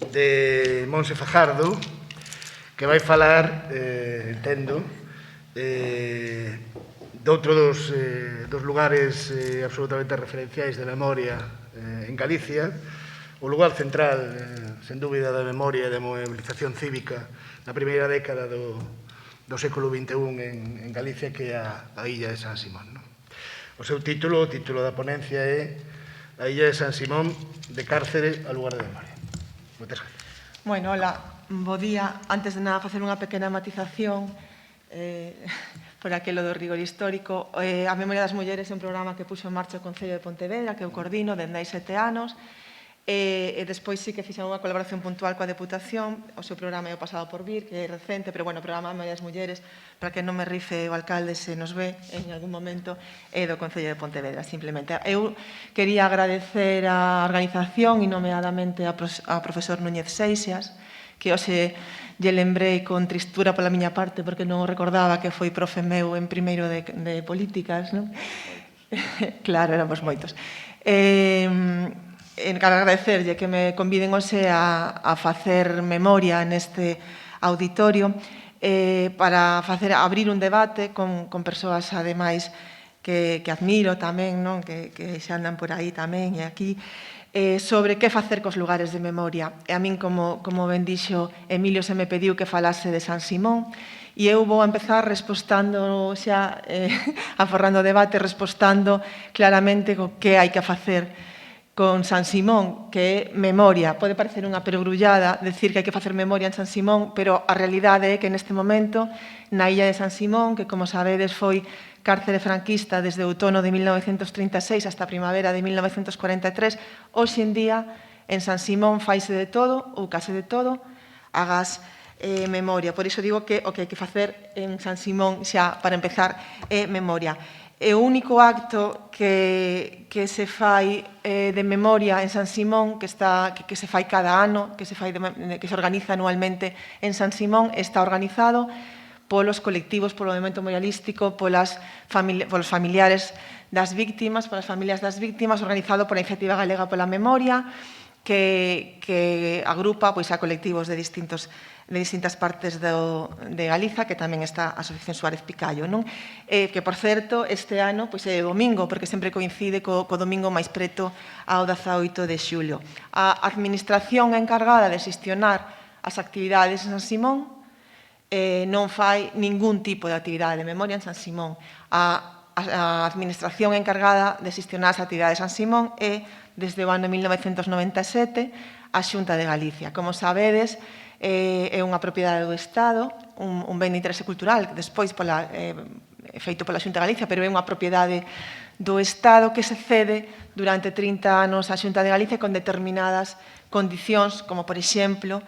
de Monse Fajardo, que vai falar, entendo, doutro dos lugares absolutamente referenciais de memoria en Galicia, o lugar central, sen dúbida, da memoria e da mobilización cívica na primeira década do século XXI en Galicia, que é a illa de San Simón. O seu título, o título da ponencia, é A illa de San Simón, de Cárcere a lugar de memoria. Moitas gracias. Bueno, hola, bo día. Antes de nada, facer unha pequena matización por aquilo do rigor histórico. A Memoria das Mulleres é un programa que puxo en marcha o Concello de Pontevedra, que eu coordino dende hai 7 anos, e despois sí que fixen unha colaboración puntual coa Deputación. O seu programa é o Pasado por Vir, que é recente, pero, bueno, o programa Memoria das Mulleres, para que non me rife o alcalde se nos ve en algún momento, é do Concello de Pontevedra, simplemente. Eu quería agradecer a organización e nomeadamente ao profesor Núñez Seixas, que hoxe lle lembrei con tristura pola miña parte, porque non recordaba que foi profe meu en primeiro de políticas, non? Claro, éramos moitos. Agradecerlle que me conviden hoxe a facer memoria neste auditorio para abrir un debate con persoas, ademais, que admiro tamén, que xa andan por aí tamén e aquí, sobre que facer cos lugares de memoria. E a min, como ben dixo Emilio, se me pediu que falase de San Simón, e eu vou empezar respostando xa, aforrando o debate, respostando claramente o que hai que facer con San Simón, que é memoria. Pode parecer unha perogrullada decir que hai que facer memoria en San Simón, pero a realidade é que neste momento, na illa de San Simón, que, como sabedes, foi cárcere franquista desde o outono de 1936 hasta a primavera de 1943, hoxe en día, en San Simón faise de todo, ou case de todo, hagas memoria. Por iso digo que o que hai que facer en San Simón, xa para empezar, é memoria. É o único acto que se fai de memoria en San Simón, que se fai cada ano, que se organiza anualmente en San Simón, está organizado polos colectivos, polo movimento memorialístico, polos familiares das víctimas, polas familias das víctimas, organizado pola Iniciativa Galega pola Memoria, que agrupa a colectivos de distintas partes de Galiza, que tamén está a Asociación Suárez Picallo, que, por certo, este ano é domingo, porque sempre coincide co domingo máis preto ao 18 de xulio. A administración encargada de xestionar as actividades en San Simón non fai ningún tipo de actividade de memoria en San Simón. A administración encargada de xestionar as actividades en San Simón é, desde o ano 1997, a Xunta de Galicia. Como sabedes, é unha propiedade do Estado, un ben de interese cultural, despois feito pola Xunta de Galicia, pero é unha propiedade do Estado que se cede durante 30 anos á Xunta de Galicia con determinadas condicións, como, por exemplo,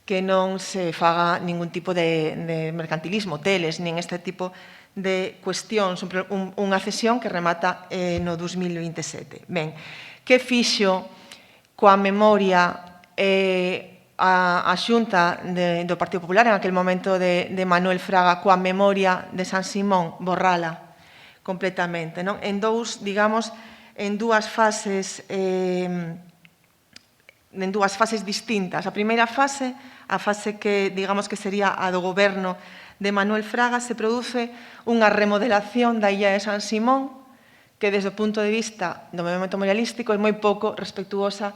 que non se faga ningún tipo de mercantilismo, hoteles, nin este tipo de cuestións, unha cesión que remata no 2027. Ben, que fixo coa memoria a Xunta do Partido Popular, en aquel momento de Manuel Fraga, coa memoria de San Simón? Borrala completamente, en dúas fases distintas. A primeira fase, a fase que, que sería a do goberno de Manuel Fraga, se produce unha remodelación da illa de San Simón que, desde o punto de vista do movimento memorialístico, é moi pouco respectuosa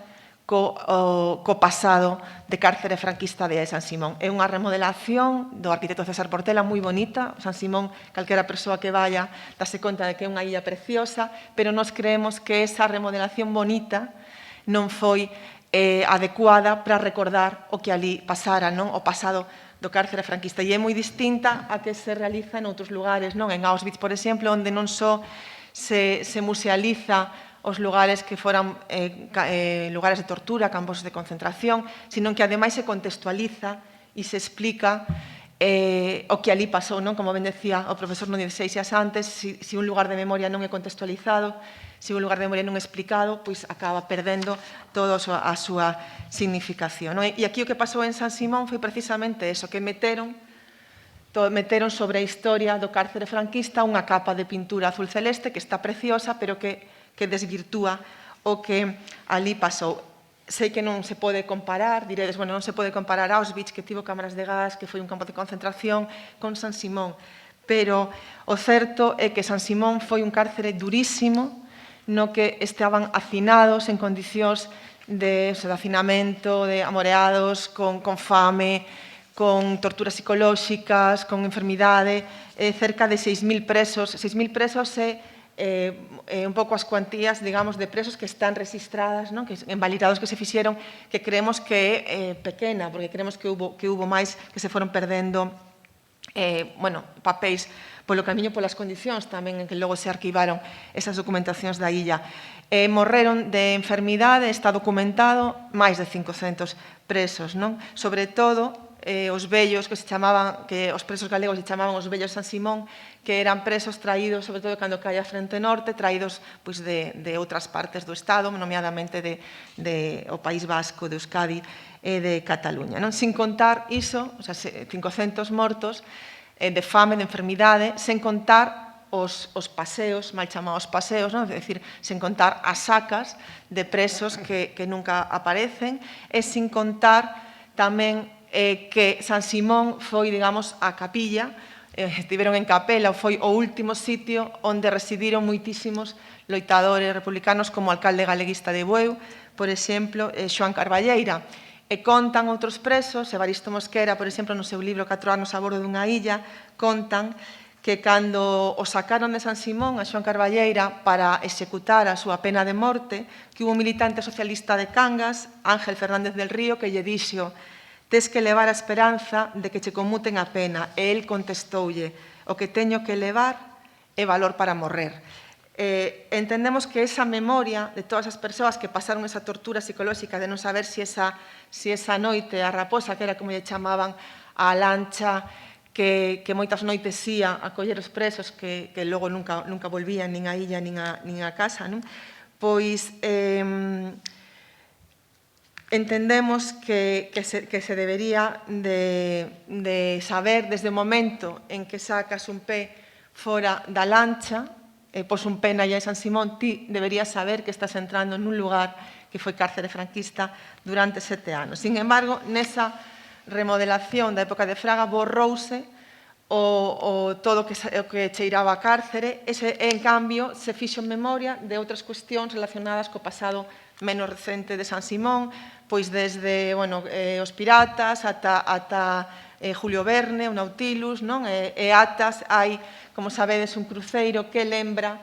co pasado de cárcere franquista da illa de San Simón. É unha remodelación do arquitecto César Portela moi bonita. San Simón, calquera persoa que vaya, dase conta de que é unha illa preciosa, pero nós creemos que esa remodelación bonita non foi adecuada para recordar o que ali pasara, o pasado do cárcere franquista. E é moi distinta a que se realiza en outros lugares, en Auschwitz, por exemplo, onde non só se musealiza os lugares que foran lugares de tortura, campos de concentración, sino que ademais se contextualiza e se explica o que ali pasou, como ben decía o profesor Núñez Seixas antes, se un lugar de memoria non é contextualizado, se un lugar de memoria non é explicado, pois acaba perdendo toda a súa significación. E aquí o que pasou en San Simón foi precisamente eso, que meteron sobre a historia do cárcere franquista unha capa de pintura azul celeste que está preciosa, pero que desvirtúa o que ali pasou. sei que non se pode comparar, diredes, bueno, non se pode comparar Auschwitz, que tivo cámaras de gas, que foi un campo de concentración, con San Simón. Pero o certo é que San Simón foi un cárcere durísimo, no que estaban hacinados en condicións de hacinamento, de amoreados, con fame, con torturas psicolóxicas, con enfermidade, cerca de 6.000 presos. 6.000 presos é un pouco as cuantías, digamos, de presos que están registradas, non? Que, en validados que se fixeron, que creemos que é pequena, porque creemos que hubo máis que se foron perdendo papéis polo camiño, polas condicións tamén en que logo se arquivaron esas documentacións da illa. Morreron de enfermidade, está documentado, máis de 500 presos, non? Sobre todo, os vellos que se chamaban, que os presos galegos se chamaban os vellos San Simón, que eran presos traídos, sobre todo cando caía a Frente Norte, traídos de outras partes do Estado, nomeadamente o País Vasco, de Euskadi e de Cataluña. Sin contar iso, 500 mortos de fame, de enfermidade, sen contar os paseos, mal chamados paseos, é dicir, sen contar as sacas de presos que nunca aparecen, e sen contar tamén que San Simón foi, digamos, a capilla, estiveron en Capela, foi o último sitio onde residiron moitísimos loitadores republicanos como o alcalde galeguista de Bueu, por exemplo, Xoán Carballeira. E contan outros presos, Evaristo Mosquera, por exemplo, no seu libro 4 anos a bordo dunha illa, contan que cando o sacaron de San Simón a Xoán Carballeira para executar a súa pena de morte, que hubo un militante socialista de Cangas, Ángel Fernández del Río, que lle dixo: tes que levar a esperanza de que che conmuten a pena. E el contestoulle: o que teño que levar é valor para morrer. Entendemos que esa memoria de todas as persoas que pasaron esa tortura psicolóxica de non saber se esa noite a raposa, que era como lle chamaban a lancha, que moitas noites ía a coller os presos, que logo nunca volvían nin a illa nin a casa, pois entendemos que se debería de saber desde o momento en que sacas un pé fora da lancha, pos un pé na illa de San Simón, ti deberías saber que estás entrando nun lugar que foi cárcere franquista durante 7 anos. Sin embargo, nesa remodelación da época de Fraga borrouse todo o que cheiraba a cárcere, e en cambio se fixo en memoria de outras cuestións relacionadas co pasado menos recente de San Simón, pois desde os piratas ata Julio Verne, o Nautilus, e atas hai, como sabedes, un cruceiro que lembra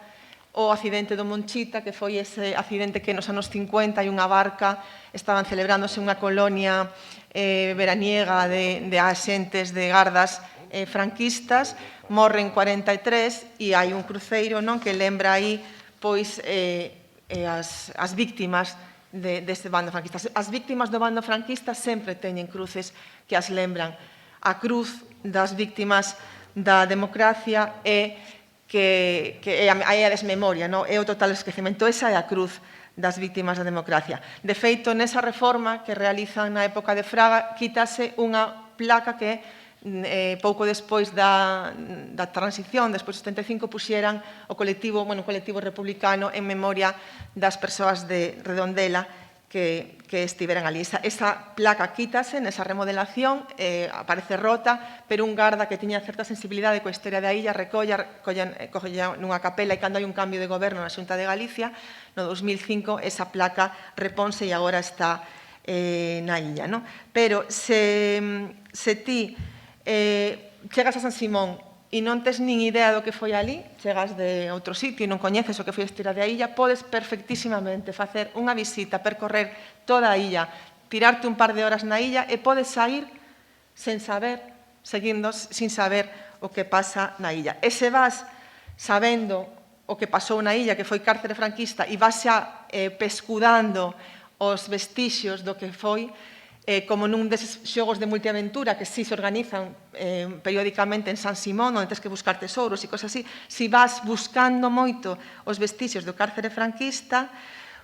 o accidente do Monchita, que foi ese accidente que nos anos 50 hai unha barca, estaban celebrándose unha colonia veraniega de axentes de gardas franquistas, morren 43 e hai un cruceiro que lembra aí pois as víctimas deste bando franquista. As víctimas do bando franquista sempre teñen cruces que as lembran. A cruz das víctimas da democracia é a desmemoria, é o total esquecemento. Esa é a cruz das víctimas da democracia. De feito, nesa reforma que realizan na época de Fraga, quítase unha placa que pouco despois da transición, despois do 75, puxeran o colectivo republicano en memoria das persoas de Redondela que estiveran ali. Esa placa quítase nesa remodelación, aparece rota, pero un garda que tiña certa sensibilidade coa historia da illa recolla nunha capela, e cando hai un cambio de goberno na Xunta de Galicia, no 2005, esa placa reponse e agora está na illa. Pero se ti chegas a San Simón e non tes nin idea do que foi ali, chegas de outro sitio e non coñeces o que foi a historia da illa, podes perfectísimamente facer unha visita, percorrer toda a illa, tirarte un par de horas na illa e podes sair sen saber, sin saber o que pasa na illa. E se vas sabendo o que pasou na illa, que foi cárcere franquista, e vas xa pescudando os vestixios do que foi, como nun deses xogos de multiaventura que si se organizan periódicamente en San Simón, onde tens que buscar tesouros e cosas así, si vas buscando moito os vestixios do cárcere franquista,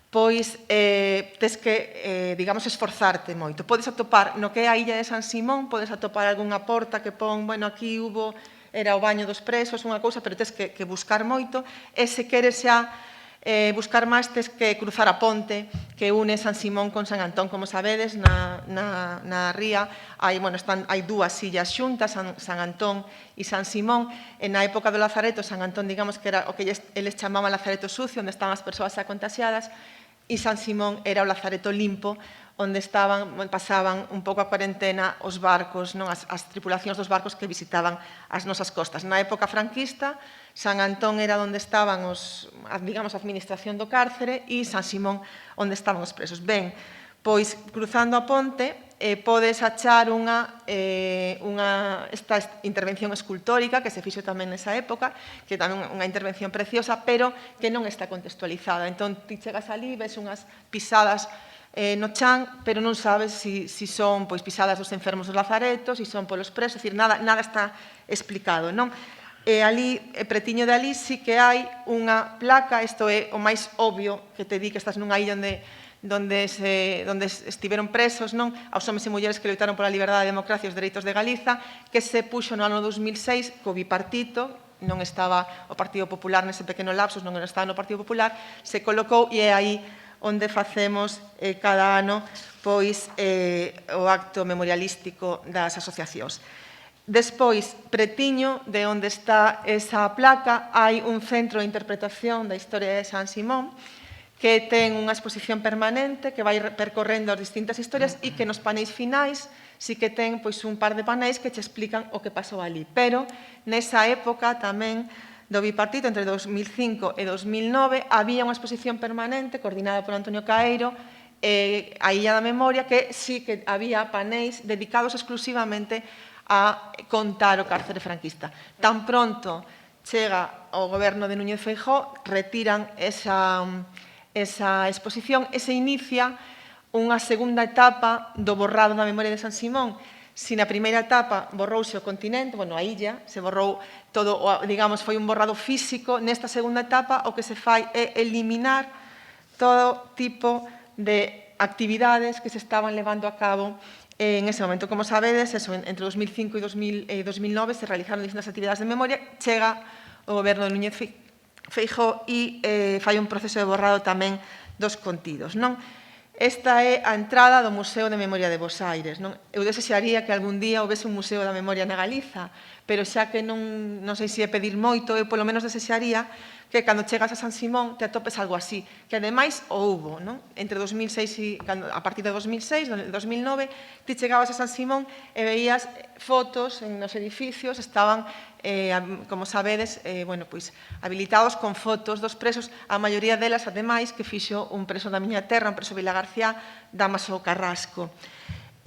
pois tes que, digamos, esforzarte moito. Podes atopar no que é a illa de San Simón, podes atopar algunha porta que pon, aquí era o baño dos presos, unha cousa, pero tes que buscar moito, e se queres xa buscar máis tes que cruzar a ponte que une San Simón con San Antón. Como sabedes, na ría hai dúas illas xuntas, San Antón e San Simón. Na época do Lazareto, San Antón, digamos que era o que eles chamaban Lazareto sucio, onde estaban as persoas xa contaxiadas, e San Simón era o Lazareto limpo, onde pasaban un pouco a cuarentena os barcos, as tripulacións dos barcos que visitaban as nosas costas. Na época franquista, San Antón era onde estaban a administración do cárcere e San Simón onde estaban os presos. Ben, pois, cruzando a ponte, podes achar esta intervención escultórica que se fixo tamén nesa época, que tamén unha intervención preciosa, pero que non está contextualizada. Entón, ti chegas ali, ves unhas pisadas no chan, pero non sabes se son pisadas dos enfermos dos lazaretos, se son polos presos, nada está explicado, non? Ali, pretiño de ali, sí que hai unha placa, isto é o máis obvio que te di que estás nunha illa onde estiveron presos, non? Aos homens e mulleres que loitaron pola liberdade, a democracia e os dereitos de Galiza, que se puxo no ano 2006 co bipartito, non estaba o Partido Popular nese pequeno lapsus, non estaba no Partido Popular, se colocou e é aí onde facemos cada ano o acto memorialístico das asociacións. Despois, pretiño de onde está esa placa, hai un centro de interpretación da historia de San Simón que ten unha exposición permanente que vai percorrendo as distintas historias e que nos paneis finais sí que ten un par de paneis que che explican o que pasou ali. Pero, nesa época tamén do bipartito, entre 2005 e 2009, había unha exposición permanente coordinada por Antonio Caeiro, a Illa da Memoria, que sí que había paneis dedicados exclusivamente a contar o cárcere franquista. Tan pronto chega o goberno de Núñez Feijóo, retiran esa exposición e se inicia unha segunda etapa do borrado da memoria de San Simón. Si na primeira etapa borrouse o continente, a illa, se borrou todo, digamos, foi un borrado físico, nesta segunda etapa o que se fai é eliminar todo tipo de actividades que se estaban levando a cabo en ese momento. Como sabedes, entre 2005 e 2009 se realizaron distintas actividades de memoria, chega o goberno de Núñez Feijóo e fai un proceso de borrado tamén dos contidos, non? Esta é a entrada do Museo de Memoria de Bos Aires. Eu desexaría que algún día houvese un Museo da Memoria na Galiza, pero xa que non sei se é pedir moito, eu polo menos desexaría que cando chegas a San Simón te atopes algo así, que ademais o houbo, non? Entre 2006 a partir de 2006, 2009, ti chegabas a San Simón e veías fotos nos edificios, estaban, como sabedes, habilitados con fotos dos presos, a maioría delas, ademais, que fixo un preso da miña terra, un preso Vila García, Dámaso Carrasco.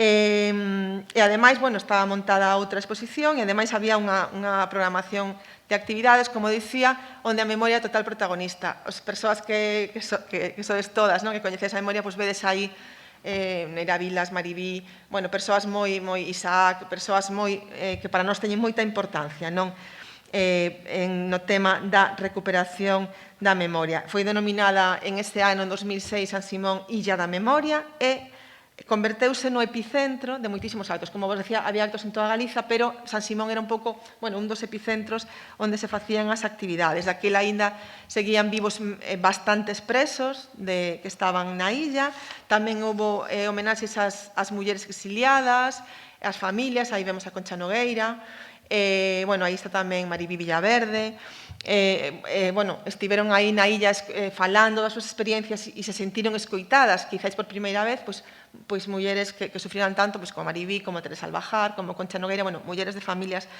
E ademais, estaba montada outra exposición e ademais había unha programación de actividades, como dicía, onde a memoria é total protagonista. As persoas que sodes todas, que coñecedes a memoria, vedes aí Neira Vilas, Maribí, persoas moi Isaac, persoas que para nós teñen moita importancia no tema da recuperación da memoria. Foi denominada en este ano, en 2006, San Simón Illa da Memoria e converteuse no epicentro de moitísimos actos. Como vos decía, había actos en toda Galiza, pero San Simón era un pouco, un dos epicentros onde se facían as actividades. Daquela aínda seguían vivos bastantes presos que estaban na illa. Tamén houve homenaxes ás mulleres exiliadas, ás familias, aí vemos a Concha Nogueira, aí está tamén Maribí Villaverde, estiveron aí na illa falando das súas experiencias e se sentiron escoitadas, quizáis por primeira vez, pois mulleres que sufriran tanto, como Maribí, como Teresa Albajar, como Concha Nogueira, mulleres de familias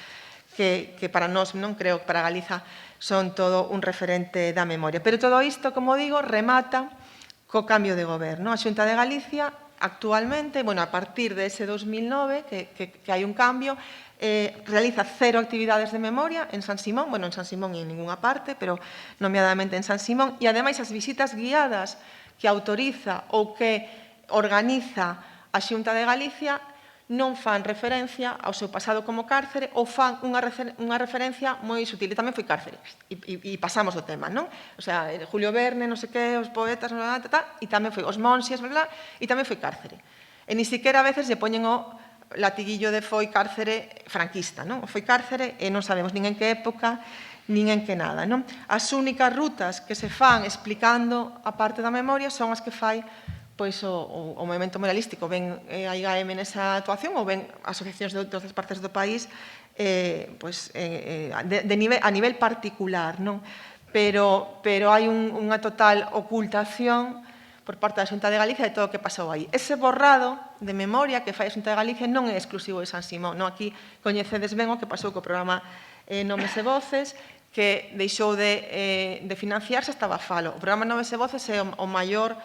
que para nós, non creo que para Galiza, son todo un referente da memoria. Pero todo isto, como digo, remata co cambio de goberno. A Xunta de Galicia, actualmente, a partir dese 2009, que hai un cambio, realiza 0 actividades de memoria en San Simón, en San Simón e en ninguna parte, pero nomeadamente en San Simón, e ademais as visitas guiadas que autoriza ou que organiza a Xunta de Galicia non fan referencia ao seu pasado como cárcere ou fan unha referencia moi sutil. E tamén foi cárcere. E pasamos o tema, non? O sea, Julio Verne, non sei que, os poetas, e tamén foi os monxes, e tamén foi cárcere. E ni siquiera a veces lle poñen latiguillo de foi cárcere franquista, non? Foi cárcere e non sabemos nin en que época, nin en que nada, non? As únicas rutas que se fan explicando a parte da memoria son as que fai pois o movimento memorialístico, ben a IGAM nesa actuación ou ben asociacións de outras partes do país pois, a nivel particular, non? Pero hai unha total ocultación por parte da Xunta de Galicia de todo o que pasou aí. Ese borrado de memoria que fai a Xunta de Galicia non é exclusivo de San Simón. Non? Aquí coñecedes ben o que pasou co programa Nomes e Voces, que deixou de financiarse hasta Bafalo. O programa Nomes e Voces é o maior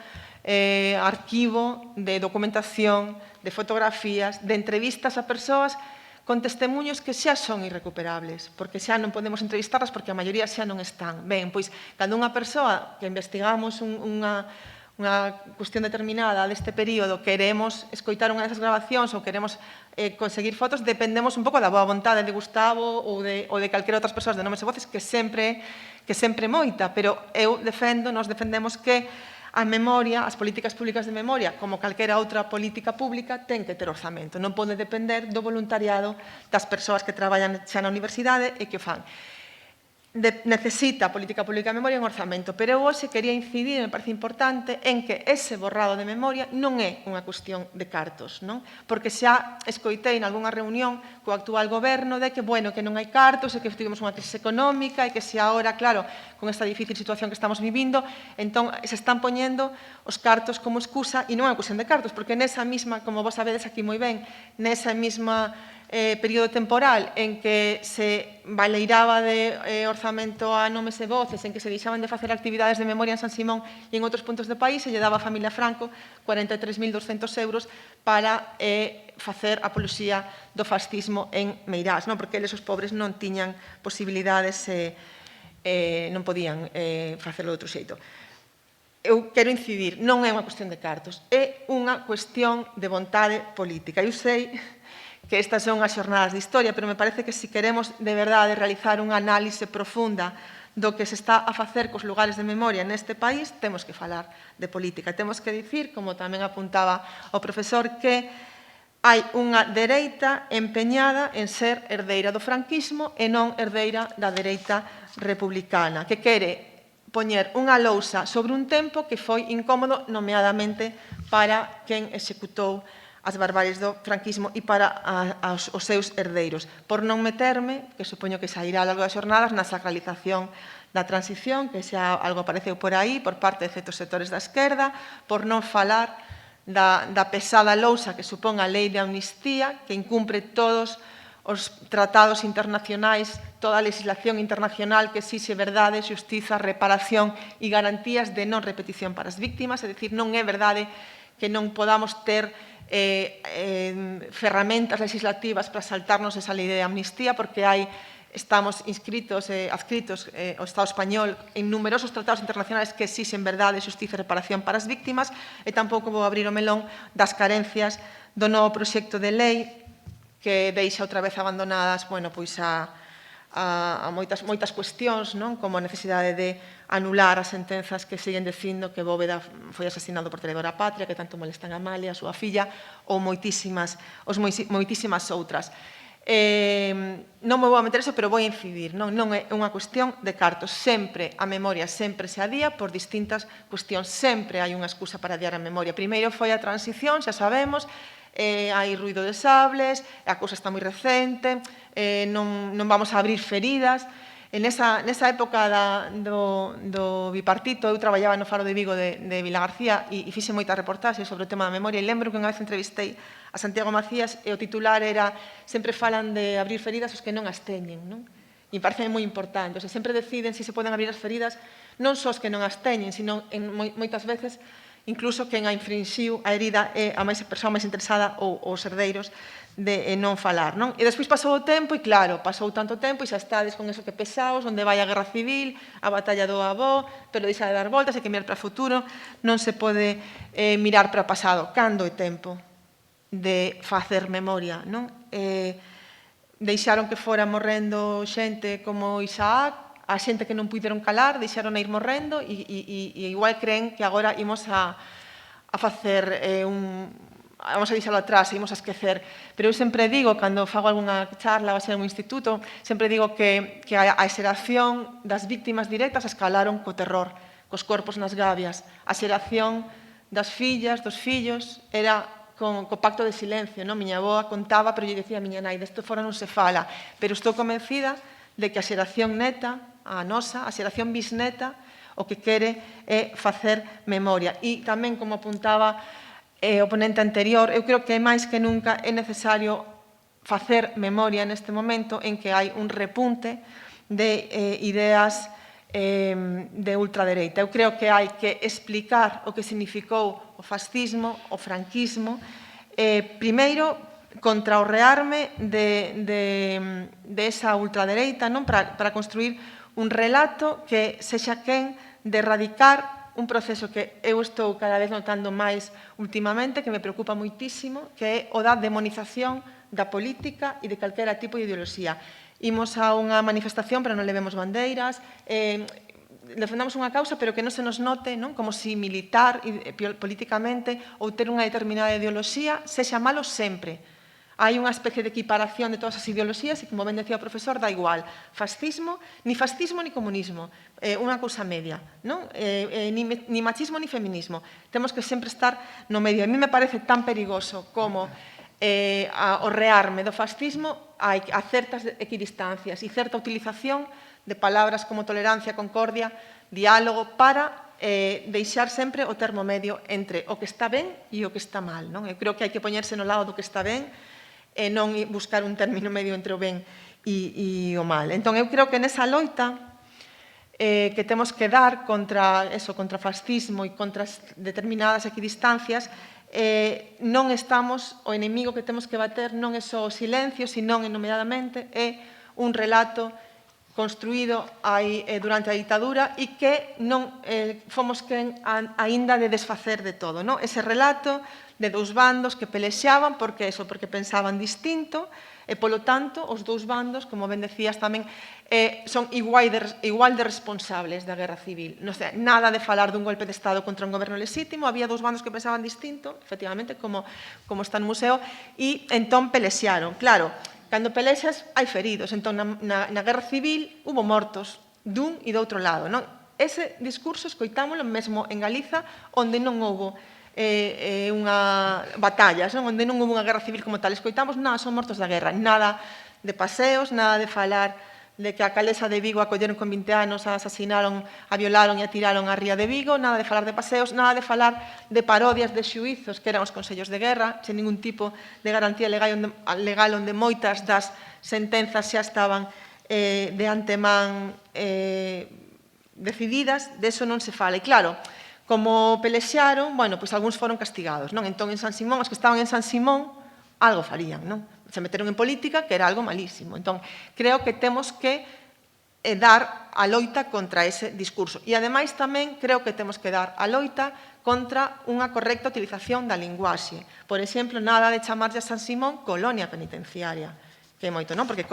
arquivo de documentación, de fotografías, de entrevistas a persoas con testemunhos que xa son irrecuperables, porque xa non podemos entrevistarlas porque a maioría xa non están. Ben, pois, cando unha persoa que investigamos unha cuestión determinada deste período queremos escoitar unha desas grabacións ou queremos conseguir fotos, dependemos un pouco da boa vontade de Gustavo ou de calquera outras persoas de Nomes e Voces, que sempre moita, pero nós defendemos que a memoria, as políticas públicas de memoria, como calquera outra política pública, ten que ter orzamento. Non pode depender do voluntariado das persoas que traballan xa na universidade e que o fan. Necesita a política pública de memoria un orzamento, pero eu hoxe quería incidir, me parece importante, en que ese borrado de memoria non é unha cuestión de cartos, non? Porque xa escoitei en algunha reunión co actual goberno de que, bueno, que non hai cartos e que tivemos unha crisis económica e que se agora, claro, con esta difícil situación que estamos vivindo, entón se están poñendo os cartos como excusa e non é unha cuestión de cartos, porque nesa mesma, como vos sabedes aquí moi ben, nesa mesma período temporal en que se baleiraba de orzamento a Nomes e Voces, en que se deixaban de facer actividades de memoria en San Simón e en outros puntos do país, se lle daba a familia Franco 43.200 euros para facer apoloxía do fascismo en Meirás, non? Porque eles, os pobres, non tiñan posibilidades, non podían facelo de outro xeito. Eu quero incidir, non é unha cuestión de cartos, é unha cuestión de vontade política. Eu sei que estas son as xornadas de historia, pero me parece que se queremos de verdade realizar unha análise profunda do que se está a facer cos lugares de memoria neste país, temos que falar de política. Temos que dicir, como tamén apuntaba o profesor, que hai unha dereita empeñada en ser herdeira do franquismo e non herdeira da dereita republicana, que quere poñer unha lousa sobre un tempo que foi incómodo, nomeadamente para quen executou as barbaries do franquismo e para os seus herdeiros. Por non meterme, que supoño que sairá a largo das xornadas, na sacralización da transición, que xa algo apareceu por aí, por parte de certos sectores da esquerda, por non falar da pesada lousa que supón a lei de amnistía, que incumpre todos os tratados internacionais, toda a legislación internacional que exixe verdade, xustiza, reparación e garantías de non repetición para as víctimas, é dicir, non é verdade que non podamos ter ferramentas legislativas para saltarnos esa lei de amnistía, porque estamos adscritos ao Estado español en numerosos tratados internacionais que exixen verdade, xustiza e reparación para as víctimas, e tampouco vou abrir o melón das carencias do novo proxecto de lei que deixa outra vez abandonadas, bueno, pois a moitas cuestións, non? Como a necesidade de anular as sentenzas que siguen dicindo que Bóveda foi asesinado por traidor á patria, que tanto molestan a Amalia, a súa filla, ou moitísimas outras. Non me vou a meter eso, pero vou a incidir. Non é unha cuestión de cartos. Sempre a memoria sempre se adía por distintas cuestións. Sempre hai unha excusa para adiar a memoria. Primeiro foi a transición, xa sabemos, hai ruido de sables, a cousa está moi recente, non vamos a abrir feridas. Nesa época do bipartito, eu traballaba no Faro de Vigo de Vilagarcía e fixe moitas reportaxes sobre o tema da memoria, e lembro que unha vez entrevistei a Santiago Macías e o titular era sempre falan de abrir feridas os que non as teñen, non? E me parece moi importante, o sea, sempre deciden se poden abrir as feridas non só os que non as teñen, sino moitas veces incluso quen a infrinxiu a herida é a persoa máis interesada ou os herdeiros de non falar, non? E despois pasou o tempo e, claro, pasou tanto tempo e xa estades con eso que pesaos, onde vai a guerra civil, a batalla do Abó, pero deixa de dar voltas, hai que mirar para o futuro, non se pode mirar para o pasado. Cando é tempo de facer memoria, non? Deixaron que fora morrendo xente como Isaac, a xente que non puideron calar, deixaron a ir morrendo e igual creen que agora imos a facer vamos a deixalo atrás, seguimos a esquecer, pero eu sempre digo, cando fago algunha charla ou así en un instituto, sempre digo que a xeración das víctimas directas escalaron co terror, cos corpos nas gabias. A xeración das fillas, dos fillos, era co pacto de silencio, non? Miña avoa contaba, pero lle dicía a miña nai, desto fora non se fala, pero estou convencida de que a xeración neta, a nosa, a xeración bisneta, o que quere é facer memoria. E tamén, como apuntaba o ponente anterior, eu creo que máis que nunca é necesario facer memoria neste momento en que hai un repunte de ideas de ultradereita. Eu creo que hai que explicar o que significou o fascismo, o franquismo, primeiro, contra o rearme de esa ultradereita, non? Para construir un relato que sexa quen de erradicar un proceso que eu estou cada vez notando máis últimamente, que me preocupa moitísimo, que é o da demonización da política e de calquera tipo de ideoloxía. Imos a unha manifestación, pero non levemos bandeiras, defendamos unha causa, pero que non se nos note, non? Como si militar políticamente ou ter unha determinada ideoloxía sexa malo sempre. Hai unha especie de equiparación de todas as ideoloxías e, como ben decía o profesor, dá igual. Fascismo ni comunismo. Unha cousa media. Non? Ni machismo ni feminismo. Temos que sempre estar no medio. A mí me parece tan perigoso como o rearme do fascismo a certas equidistancias e certa utilización de palabras como tolerancia, concordia, diálogo, para deixar sempre o termo medio entre o que está ben e o que está mal. Non? Eu creo que hai que poñerse no lado do que está ben e non buscar un término medio entre o ben e o mal. Entón, eu creo que nesa loita que temos que dar contra o fascismo e contra determinadas equidistancias, non estamos, o enemigo que temos que bater non é só o silencio, senón, enumeradamente, é un relato construído durante a ditadura e que non fomos quen aínda de desfacer de todo. Ese relato de dous bandos que pelexaban porque pensaban distinto e, polo tanto, os dous bandos, como ben decías tamén, son igual de responsables da guerra civil. Nada de falar dun golpe de Estado contra un goberno lexítimo, había dous bandos que pensaban distinto, efectivamente, como está no museo, e entón pelexaron. Claro, cando pelexas hai feridos, entón na guerra civil hubo mortos dun e do outro lado. Ese discurso escoitámoslo mesmo en Galiza, onde non houbo unha batallas, onde non houve unha guerra civil como tal. Escoitamos, nada, son mortos da guerra, nada de paseos, nada de falar de que a alcaldesa de Vigo acolleron con 20 anos, a asasinaron, a violaron e a tiraron á ría de Vigo, nada de falar de paseos, nada de falar de parodias de xuizos que eran os consellos de guerra, sen ningún tipo de garantía legal onde moitas das sentenzas xa estaban de antemán decididas, de eso non se fala. E claro, como pelexaron, pois algúns foron castigados, non? Entón, en San Simón, os que estaban en San Simón, algo farían, non? Se meteron en política, que era algo malísimo. Entón, creo que temos que dar a loita contra ese discurso. E, ademais, tamén creo que temos que dar a loita contra unha correcta utilización da linguaxe. Por exemplo, nada de chamarlle a San Simón colonia penitenciaria, que é moito, non? Porque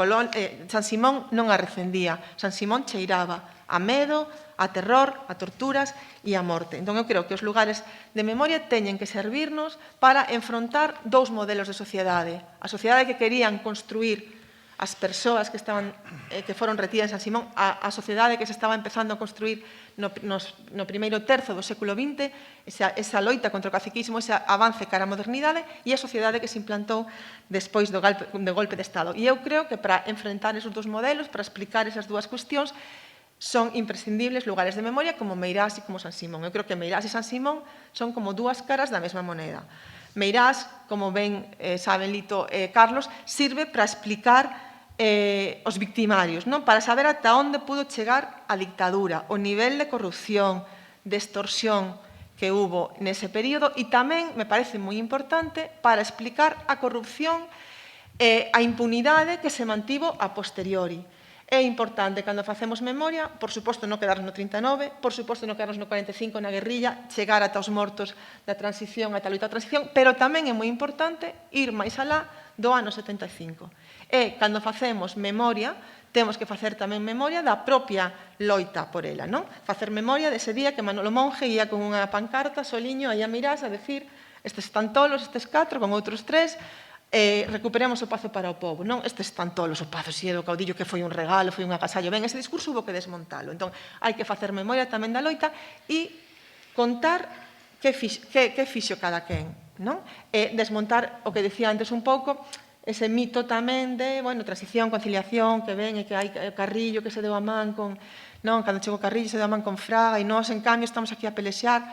San Simón non a recendía, San Simón cheiraba a medo, a terror, a torturas e a morte. Entón, eu creo que os lugares de memoria teñen que servirnos para enfrontar dous modelos de sociedade. A sociedade que querían construir as persoas que foron retidas en San Simón, a sociedade que se estaba empezando a construir no primeiro terzo do século XX, esa loita contra o caciquismo, ese avance cara á modernidade, e a sociedade que se implantou despois do golpe de Estado. E eu creo que para enfrentar esos dous modelos, para explicar esas dúas cuestións, son imprescindibles lugares de memoria como Meirás e como San Simón. Eu creo que Meirás e San Simón son como dúas caras da mesma moneda. Meirás, como ben saben Lito e Carlos, sirve para explicar os victimarios, para saber ata onde pudo chegar a dictadura, o nivel de corrupción, de extorsión que hubo nese período, e tamén, me parece moi importante, para explicar a corrupción e a impunidade que se mantivo a posteriori. É importante, cando facemos memoria, por suposto, non quedarnos no 39, por suposto, non quedarnos no 45 na guerrilla, chegar ata os mortos da transición, ata a loita da transición, pero tamén é moi importante ir máis alá do ano 75. E, cando facemos memoria, temos que facer tamén memoria da propia loita por ela, non? Facer memoria dese día que Manolo Monge ia con unha pancarta soliño aí a Meirás a decir estes están tolos, estes 4, con outros 3, recuperemos o pazo para o povo, non? Estes están tolos, o pazo si é do caudillo que foi un regalo, foi un agasallo. Ben, ese discurso hubo que desmontalo. Entón, hai que facer memoria tamén da loita e contar que fixo cada quen, non? E desmontar o que dicía antes un pouco, ese mito tamén de, bueno, transición, conciliación, que ven e que hai Carrillo que se deu a man con, non, cando chegou Carrillo se deu a man con Fraga e nós, en cambio, estamos aquí a pelexar.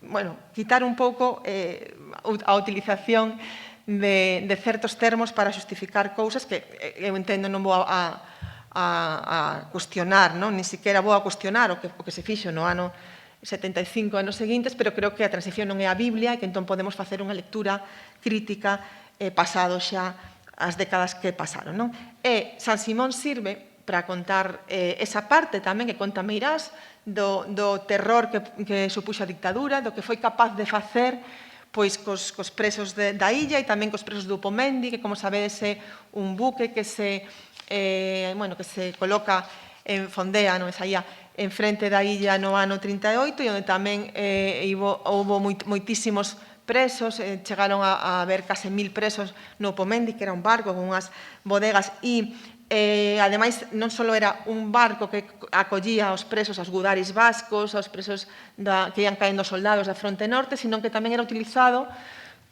Bueno, quitar un pouco a utilización de certos termos para xustificar cousas que eu entendo non vou a cuestionar, non? Ni siquiera vou a cuestionar o que se fixo no ano 75 anos seguintes, pero creo que a transición non é a Biblia e que entón podemos facer unha lectura crítica pasado xa as décadas que pasaron, non? E San Simón sirve para contar esa parte tamén que conta Meirás do terror que supuxo a dictadura, do que foi capaz de facer pois cos presos da illa e tamén cos presos do Upomendi, que, como sabedes, é un buque que se coloca en Fondea, non saía, en frente da illa no ano 38, e onde tamén houve moitísimos presos, chegaron a haber case 1000 presos no Upomendi, que era un barco con unhas bodegas, e ademais non só era un barco que acollía aos presos, aos gudaris vascos, aos presos que ian caendo soldados da fronte norte, sino que tamén era utilizado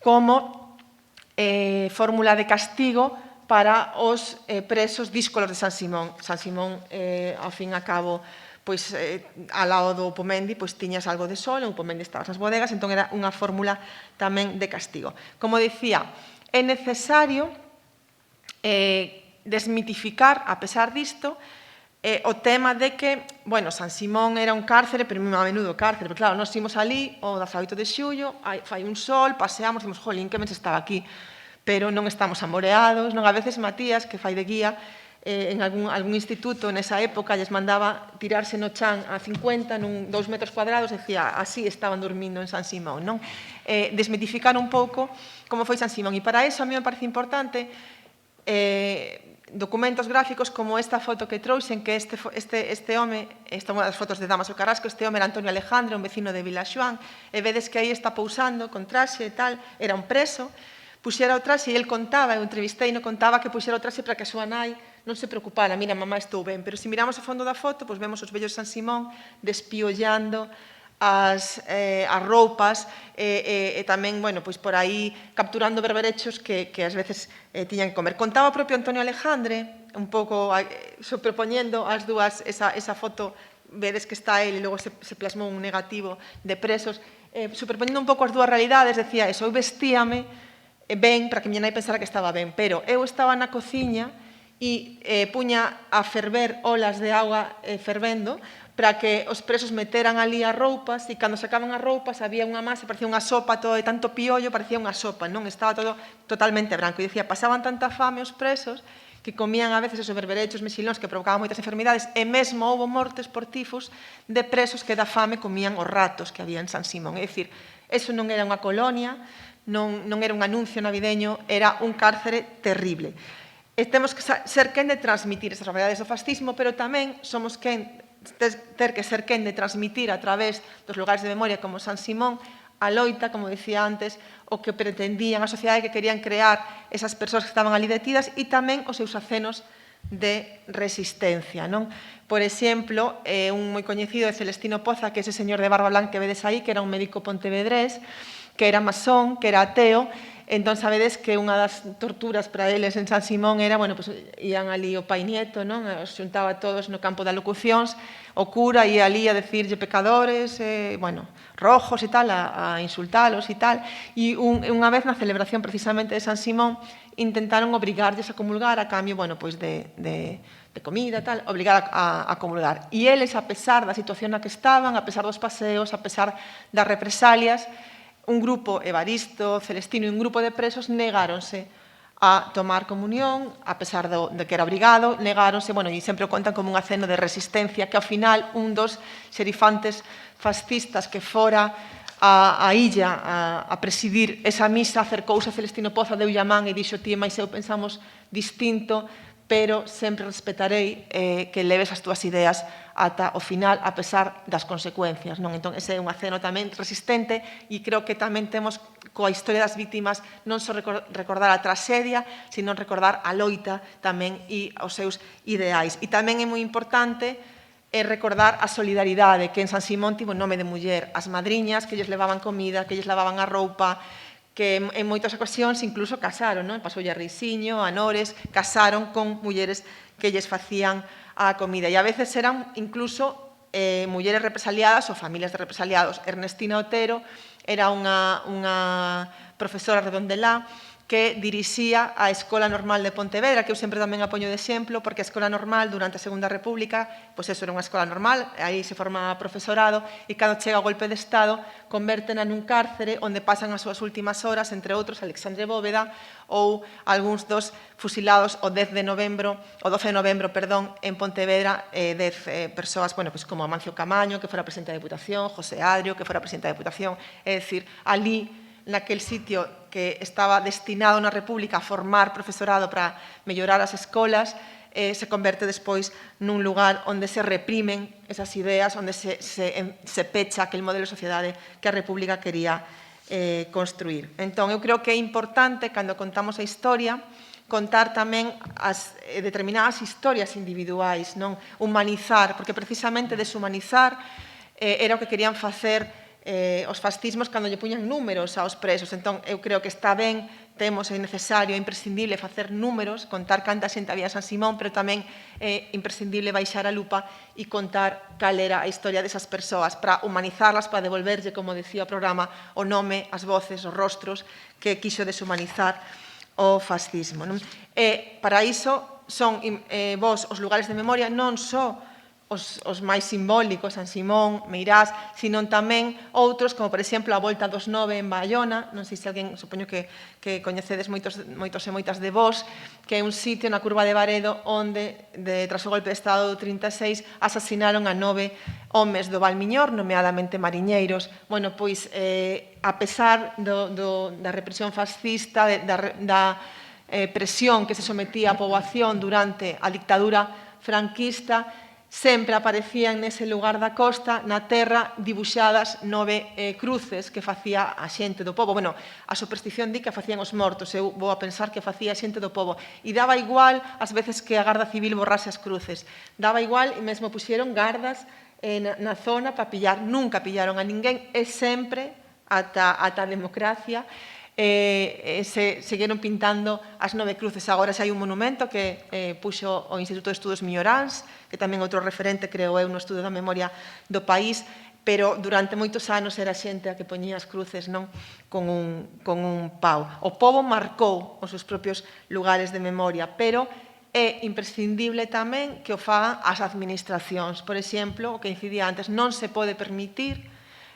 como fórmula de castigo para os presos díscolos de San Simón. San Simón, ao fin e a cabo, pois ao lado do Upomendi, pois tiñas algo de sol, o Upomendi estaba nas bodegas, entón era unha fórmula tamén de castigo. Como dicía, é necesario desmitificar, a pesar disto, o tema de que, bueno, San Simón era un cárcere, pero a menudo cárcere, porque claro, nós imos ali o 18 de xullo, fai un sol, paseamos, dimos, jolín, que mes estaba aquí, pero non estamos amoreados, non? A veces Matías, que fai de guía, en algún instituto nesa época lles mandaba tirarse no chan a 50 nun 2 metros cuadrados, e decía, así estaban dormindo en San Simón, non? Desmitificar un pouco como foi San Simón, e para eso a mí me parece importante documentos gráficos como esta foto que trouxen, que este home, esta é unha das fotos de Damaso Carrasco, este home era Antonio Alejandro, un vecino de Vilaxoán, e vedes que aí está pousando con traxe e tal, era un preso, puxera o traxe e el contaba, eu entrevistei, non contaba que puxera o traxe para que a súa nai non se preocupara, mira, mamá, estou ben, pero se miramos o fondo da foto, pois vemos os vellos San Simón despiollando as roupas e tamén, bueno, pois por aí capturando berberechos que ás veces tiñan que comer. Contaba o propio Antonio Alejandre, un pouco sobrepoñendo as dúas, esa foto, vedes que está ele e logo se plasmou un negativo de presos, superpoñendo un pouco as dúas realidades, decía eso, eu vestíame ben para que miña nai pensara que estaba ben, pero eu estaba na cociña e puña a ferver olas de auga fervendo para que os presos meteran ali as roupas e cando sacaban as roupas había unha masa, parecía unha sopa, todo de tanto piollo, parecía unha sopa, non? Estaba todo totalmente branco. E dicía, pasaban tanta fame os presos que comían a veces esos berberechos, mexilóns que provocaban moitas enfermidades e mesmo houve mortes por tifus de presos que da fame comían os ratos que había en San Simón. É dicir, eso non era unha colonia, non era un anuncio navideño, era un cárcere terrible. E temos que ser quen de transmitir esas realidades do fascismo, pero tamén somos quen ter que ser quen de transmitir a través dos lugares de memoria como San Simón a loita, como dicía antes, o que pretendían a sociedade que querían crear esas persoas que estaban ali detidas e tamén os seus acenos de resistencia, non? Por exemplo, un moi coñecido de Celestino Poza, que é ese señor de barba blanca que vedes aí, que era un médico pontevedrés, que era masón, que era ateo. Entón, sabedes que unha das torturas para eles en San Simón era, bueno, pues, ian ali o pai nieto, non? Os xuntaba todos no campo de alocucións, o cura ia ali a decirlle pecadores, bueno, rojos e tal, a insultalos e tal, e unha vez na celebración precisamente de San Simón intentaron obrigarlles a comulgar a cambio, bueno, pois de comida e tal, obligar a comulgar. E eles, a pesar da situación na que estaban, a pesar dos paseos, a pesar das represalias, un grupo, Evaristo, Celestino e un grupo de presos negáronse a tomar comunión, a pesar de que era obrigado, negáronse, bueno, e sempre o contan como un aceno de resistencia, que ao final un dos xerifantes fascistas que fora a illa a presidir esa misa acercouse a Celestino Poza, deu a man e dixo, ti e máis eu pensamos distinto, pero sempre respetarei que leves as túas ideas ata o final, a pesar das consecuencias. Entón, ese é un aceno tamén resistente e creo que tamén temos coa historia das vítimas non só recordar a traxedia, sino recordar a loita tamén e os seus ideais. E tamén é moi importante recordar a solidaridade que en San Simón tivo nome de muller, as madriñas que lles levaban comida, que lles lavaban a roupa, que en moitas ocasións incluso casaron, pasoulle a Rixiño, a Nores, casaron con mulleres que lles facían a comida. E a veces eran incluso mulleres represaliadas ou familias de represaliados. Ernestina Otero era unha profesora redondelá que dirixía a Escola Normal de Pontevedra, que eu sempre tamén apoño de exemplo, porque a Escola Normal, durante a Segunda República, pois eso era unha escola normal, aí se forma profesorado, e cando chega o golpe de Estado, convértena nun cárcere onde pasan as súas últimas horas, entre outros, Alexandre Bóveda, ou algúns dos fusilados o 12 de novembro, en Pontevedra, 10 persoas, como Amancio Camaño, que fora presidente da Deputación, José Adrio, que fora presidente da Deputación, é dicir, ali, naquel sitio que estaba destinado na República a formar profesorado para mellorar as escolas, se converte despois nun lugar onde se reprimen esas ideas, onde se pecha aquel modelo de sociedade que a República quería construir. Entón, eu creo que é importante, cando contamos a historia, contar tamén as determinadas historias individuais, non humanizar, porque precisamente deshumanizar era o que querían facer os fascismos cando lle puñan números aos presos. Entón, eu creo que está ben, temos, é necesario, é imprescindible facer números, contar canta xente había en San Simón, pero tamén é imprescindible baixar a lupa e contar cal era a historia desas persoas, para humanizarlas, para devolverlle, como decía o programa, o nome, as voces, os rostros que quiso deshumanizar o fascismo. Para iso son vos os lugares de memoria non só os máis simbólicos, San Simón, Meirás, sino tamén outros, como, por exemplo, a Volta dos Nove en Bayona, non sei se alguén, supoño que coñecedes moitos e moitas de vós, que é un sitio na curva de Baredo onde, tras o golpe de Estado do 36, asasinaron a 9 homes do Valmiñor, nomeadamente mariñeiros. Pois, a pesar da represión fascista, da presión que se sometía a poboación durante a dictadura franquista, sempre aparecían nese lugar da costa, na terra, dibuixadas 9 cruces que facía a xente do pobo. A superstición di que facían os mortos, eu vou a pensar que facía a xente do pobo. E daba igual as veces que a Garda Civil borrase as cruces. Daba igual e mesmo puxeron gardas na zona para pillar. Nunca pillaron a ninguén, e sempre, ata a democracia, se seguiron pintando as 9 cruces. Agora xa hai un monumento que puxo o Instituto de Estudos Milloráns, que tamén outro referente, creo eu, no estudo da memoria do país, pero durante moitos anos era xente a que poñía as cruces con un pau. O pobo marcou os seus propios lugares de memoria, pero é imprescindible tamén que o fagan as administracións. Por exemplo, o que incidía antes, non se pode permitir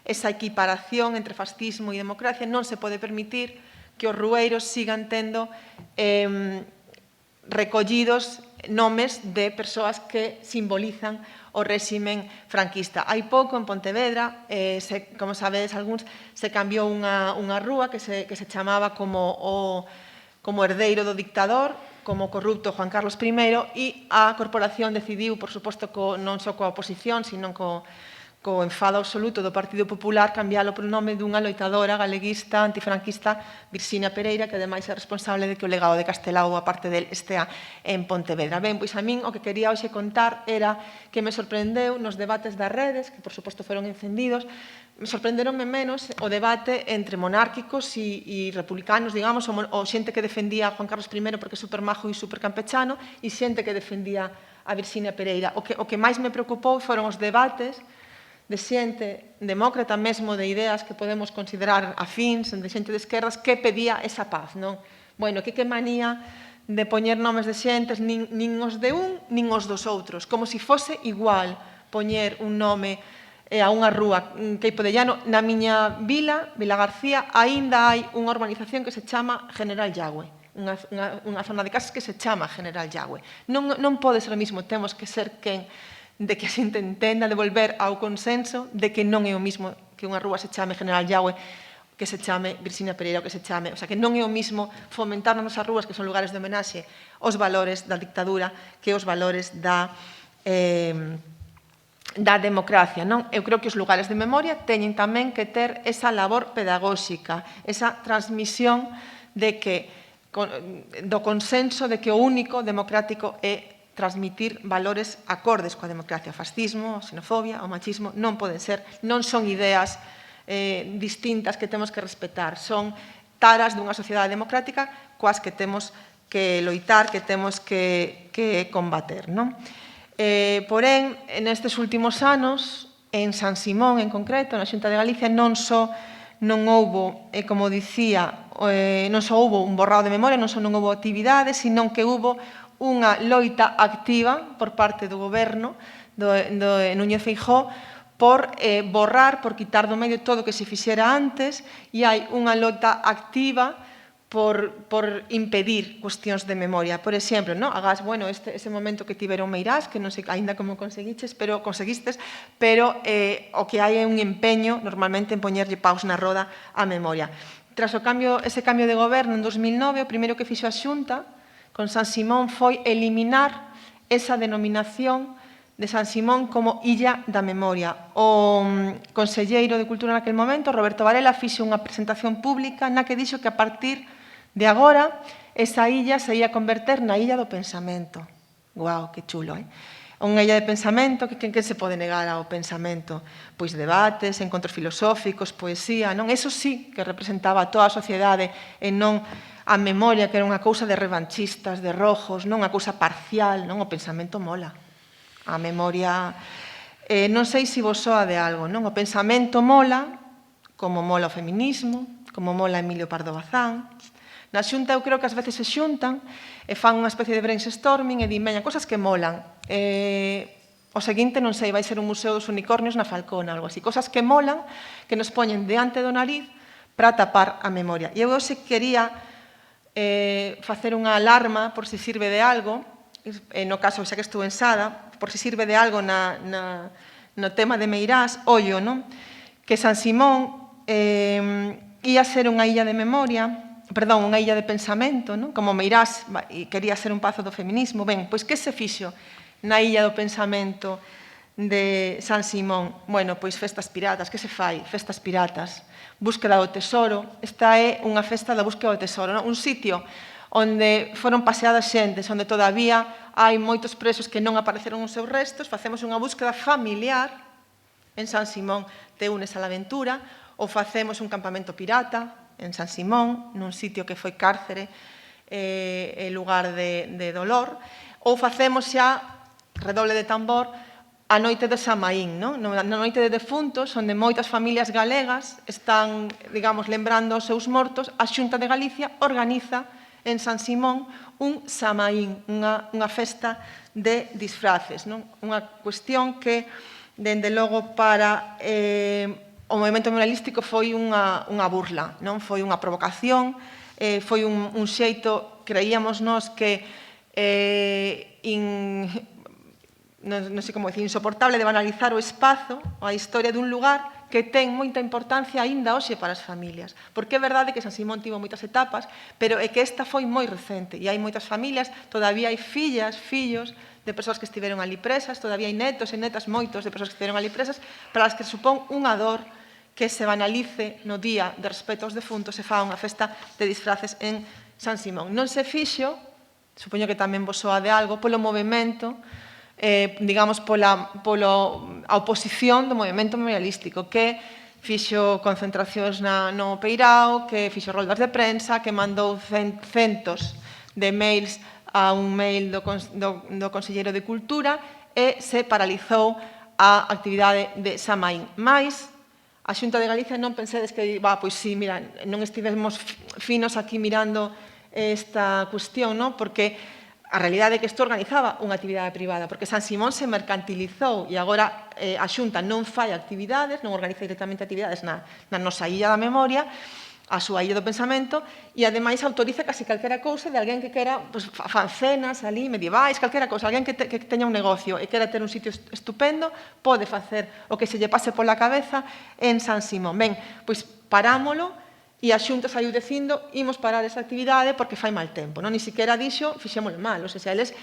esa equiparación entre fascismo e democracia, non se pode permitir que os rueiros sigan tendo recollidos nomes de persoas que simbolizan o réximen franquista. Hai pouco, en Pontevedra, como sabedes algúns, se cambiou unha rúa que se chamaba como herdeiro do dictador, como corrupto Juan Carlos I, e a corporación decidiu, por suposto, non só coa oposición, sino co enfado absoluto do Partido Popular, cambiálo polo nome dunha loitadora galeguista, antifranquista, Virxinia Pereira, que ademais é responsable de que o legado de Castelao, a parte del, estea en Pontevedra. Ben, pois a min o que quería hoxe contar era que me sorprendeu nos debates das redes, que por suposto foron encendidos, me sorprenderonme menos o debate entre monárquicos e republicanos, digamos, ou xente que defendía a Juan Carlos I porque é supermajo e supercampechano, e xente que defendía a Virxinia Pereira. O que máis me preocupou foron os debates de xente demócrata mesmo, de ideas que podemos considerar afíns, de xente de esquerdas, que pedía esa paz, non? Que manía de poñer nomes de xentes, nin os de un, nin os dos outros, como se fose igual poñer un nome a unha rúa, Queipo de Llano. Na miña vila, Vila García, aínda hai unha urbanización que se chama General Yagüe, unha zona de casas que se chama General Yagüe. Non pode ser o mismo, temos que ser quen de que a xente entenda, de volver ao consenso de que non é o mismo que unha rúa se chame General Yagüe. que se chame Virxinia Pereira, que se chame, o sea, que non é o mismo fomentar nas nosas rúas, que son lugares de homenaxe, os valores da dictadura que os valores da democracia, non? Eu creo que os lugares de memoria teñen tamén que ter esa labor pedagóxica, esa transmisión do consenso de que o único democrático é transmitir valores acordes coa democracia. O fascismo, a xenofobia, o machismo non poden ser, non son ideas distintas que temos que respetar, son taras dunha sociedade democrática coas que temos que loitar, que temos que combater, non? Porén, nestes últimos anos, en San Simón en concreto, na Xunta de Galicia, non houbo, como dicía, non só houbo un borrado de memoria, non só non houbo actividades, sino que houbo unha loita activa por parte do goberno do Núñez Feijóo por borrar, por quitar do medio todo o que se fixera antes, e hai unha loita activa por impedir cuestións de memoria. Por exemplo, agás, ese momento que tiveron Meirás, que non sei aínda como conseguistes, pero o que hai é un empeño normalmente en poñerlle paus na roda á memoria. Tras ese cambio de goberno en 2009, o primeiro que fixo a Xunta con San Simón foi eliminar esa denominación de San Simón como Illa da Memoria. O conselleiro de Cultura naquel momento, Roberto Varela, fixe unha presentación pública na que dixo que a partir de agora esa illa se ia converter na Illa do Pensamento. Guau, que chulo, Unha illa de pensamento, que se pode negar ao pensamento? Pois debates, encontros filosóficos, poesía, non? Eso sí que representaba a toda a sociedade e non a memoria, que era unha cousa de revanchistas, de rojos, non unha cousa parcial, non? O pensamento mola. A memoria, non sei se vos soa de algo, non? O pensamento mola, como mola o feminismo, como mola Emilio Pardo Bazán. Na Xunta eu creo que ás veces se xuntan e fan unha especie de brainstorming e din, veña, cosas que molan. O seguinte, non sei, vai ser un museo dos unicornios na Falcona, algo así. Cosas que molan, que nos poñen diante do nariz para tapar a memoria. E eu hoxe quería facer unha alarma por se sirve de algo, no caso, xa que estou ensada, por se sirve de algo no tema de Meirás, ollo, non? Que San Simón ia ser unha illa de memoria, perdón, unha illa de pensamento, non? Como Meirás quería ser un pazo do feminismo. Ben, pois que se fixo na illa do pensamento de San Simón? Bueno, pois festas piratas, que se fai? Festas piratas, búsqueda do tesoro. Esta é unha festa da búsqueda do tesoro, non? Un sitio onde foron paseadas xentes, onde todavía hai moitos presos que non apareceron os seus restos, facemos unha búsqueda familiar en San Simón, te unes a la aventura, ou facemos un campamento pirata en San Simón, nun sitio que foi cárcere e lugar de dolor, ou facemos xa, redoble de tambor, a noite de Samaín, non? Na noite de defuntos, onde moitas familias galegas están, digamos, lembrando os seus mortos, a Xunta de Galicia organiza en San Simón un Samaín, unha festa de disfraces, non? Unha cuestión que, dende logo, para o movimento memorialístico foi unha burla, non? Foi unha provocación, foi un xeito, creíamos nós, que non sei como dicir, insoportable de banalizar o espazo, a historia dun lugar que ten moita importancia aínda hoxe para as familias. Porque é verdade que San Simón tivo moitas etapas, pero é que esta foi moi recente e hai moitas familias, todavía hai fillas, fillos de persoas que estiveron ali presas, todavía hai netos e netas moitos de persoas que estiveron ali presas, para as que supón unha dor que se banalice no día de respeto aos defuntos e fa unha festa de disfraces en San Simón. Non se fixo, supoño que tamén vos soa de algo, polo movimento, digamos, pola oposición do movimento memorialístico, que fixo concentracións no Peirao, que fixo roldas de prensa, que mandou centos de mails a un mail do Conselleiro de Cultura e se paralizou a actividade de Samaín. Mais, a Xunta de Galicia non pensedes que, pois sí, mira, non estivemos finos aquí mirando esta cuestión, non? Porque a realidade é que isto organizaba unha actividade privada, porque San Simón se mercantilizou e agora a Xunta non fai actividades, non organiza directamente actividades na nosa illa da memoria, a súa illa do pensamento, e ademais autoriza casi calquera cousa de alguén que quera fancenas ali, medievais, calquera cousa, alguén que teña un negocio e quera ter un sitio estupendo, pode facer o que se lle pase pola cabeza en San Simón. Ben, pois parámolo, e a Xunta saiu dicindo imos parar esa actividade porque fai mal tempo, non? Ni siquiera dixo fixémoslo mal, ou sea, eles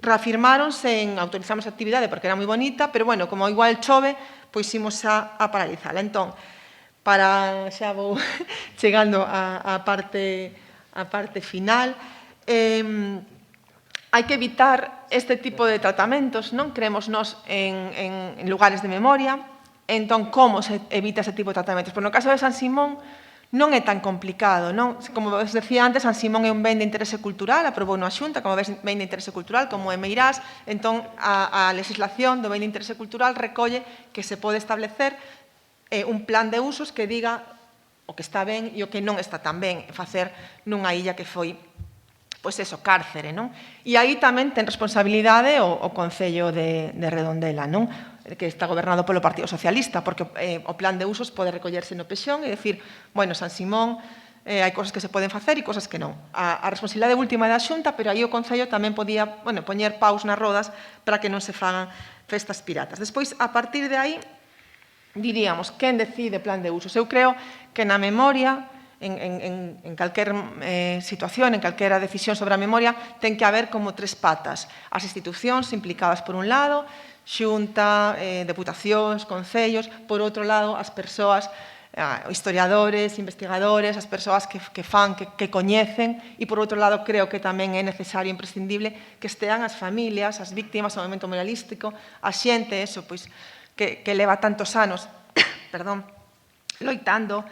reafirmáronse en autorizamos a actividade porque era moi bonita, pero, bueno, como igual chove, pois imos a paralizala. Entón, xa vou chegando á parte final, hai que evitar este tipo de tratamentos, non? Creemos nós en lugares de memoria. Entón, como se evita ese tipo de tratamentos? Pois no caso de San Simón non é tan complicado, non? Como vos decía antes, San Simón é un ben de interese cultural, aprobou a Xunta como ben de interese cultural, como é Meirás. Entón, a legislación do ben de interese cultural recolle que se pode establecer un plan de usos que diga o que está ben e o que non está tan ben facer nunha illa que foi pois eso, cárcere, non? E aí tamén ten responsabilidade o Concello de Redondela, non? Que está gobernado polo Partido Socialista, porque o plan de usos pode recollerse no Pexón e dicir, bueno, San Simón, hai cosas que se poden facer e cosas que non. A responsabilidade última é da Xunta, pero aí o Concello tamén podía, bueno, poñer paus nas rodas para que non se fagan festas piratas. Despois, a partir de aí, diríamos, quen decide plan de usos? Eu creo que na memoria, en calquer situación, en calquera decisión sobre a memoria, ten que haber como tres patas. As institucións implicadas por un lado, Xunta, deputacións, concellos, por outro lado, as persoas, historiadores, investigadores, as persoas que coñecen, e por outro lado, creo que tamén é necesario e imprescindible que estean as familias, as víctimas, o movimento memorialístico, a xente, eso, pois, que leva tantos anos, perdón, loitando